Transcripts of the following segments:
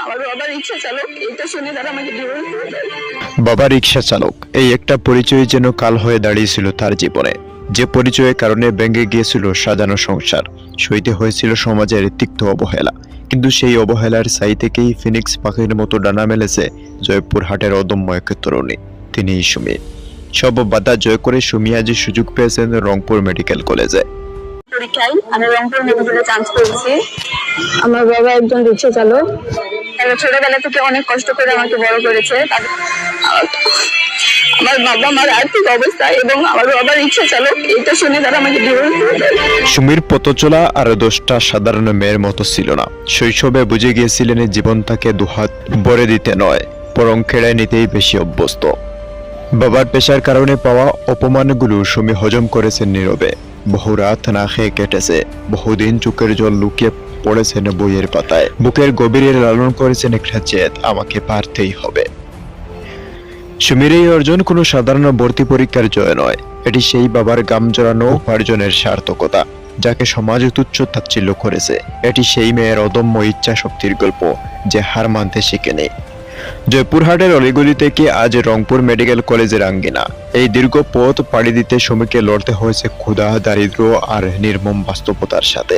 আমার বাবা রিক্সা চালক, এটা শুনে তারা আমাকে ডিভোর্স দিয়ে দেয়। বাবা রিক্সা চালক, এই একটা পরিচয় যেন কাল হয়ে দাঁড়িয়েছিল তার জীবনে। যে পরিচয়ের কারণে ভেঙে গিয়েছিল সাজানো সংসার, সইতে হয়েছিল সমাজের তিক্ত অবহেলা। কিন্তু সেই অবহেলার ছাই থেকেই ফিনিক্স পাখির মতো ডানা মেলেছে জয়পুরহাটের অদম্য এক তরুণী, তিনি সুমি। সব বাধা জয় করে সুমি আজ সুযোগ পেয়েছেন রংপুর মেডিকেল কলেজে। পরীক্ষায় আমি রংপুর মেডিকেলে চান্স পেয়েছি। আমার বাবা একজন রিক্সা চালক, ছোটবেলা থেকে অনেক কষ্ট করে আমাকে বড় করেছে। আমার বাবা মার আর্থিক অবস্থা এবং আমার বাবা রিক্সা চালক, এটা শুনে তারা আমাকে ডিভোর্স দিয়ে দেয়। সুমির পথ চলা আর দোষটা সাধারণ মেয়ের মতো ছিল না। শৈশবে বুঝে গিয়েছিলেন জীবন তাকে দুহাত ভরে দিতে নয়, বরং কেড়ে নিতেই বেশি অভ্যস্ত। বাবার পেশার কারণে পাওয়া অপমানগুলো সুমি হজম করেছেন নীরবে। বহু রাত না খেয়ে কেটেছে, বহুদিন চোখের জল লুকিয়ে পড়েছেন বইয়ের পাতায়। বুকের গভীরে লালন করেছেন একটা জেদ, আমাকে পারতেই হবে। সুমির এই অর্জন কোনো সাধারণ ভর্তি পরীক্ষার জয় নয়, এটি সেই বাবার গাম জড়ানো উপার্জনের সার্থকতা, যাকে সমাজ তুচ্ছ তাচ্ছিল্য করেছে। এটি সেই মেয়ের অদম্য ইচ্ছা শক্তির গল্প, যে হার মানতে শিখেনি। জয়পুরহাটের অলিগলি থেকে আজ রংপুর মেডিকেল কলেজের আঙ্গিনা। এই দীর্ঘ পথ পাড়ি দিতে সুমিকে লড়তে হয়েছে ক্ষুধা, দারিদ্র আর নির্মম বাস্তবতার সাথে।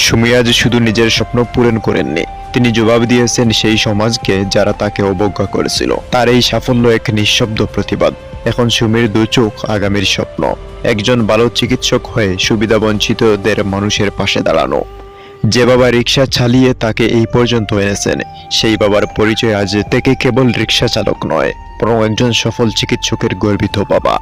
সুমি আজ শুধু নিজের স্বপ্ন পূরণ করেননি, তিনি জবাব দিয়েছেন সেই সমাজকে যারা তাকে অবজ্ঞা করেছিল। তার এই সাফল্য এক নিঃশব্দ প্রতিবাদ। এখন সুমির দু চোখ আগামীর স্বপ্ন, একজন ভালো চিকিৎসক হয়ে সুবিধাবঞ্চিতদের মানুষের পাশে দাঁড়ানো। যে বাবা রিক্সা চালিয়ে তাকে এই পর্যন্ত এনেছেন, সেই বাবার পরিচয় আজ থেকে কেবল রিক্সা চালক নয়, বরং একজন সফল চিকিৎসকের গর্বিত বাবা।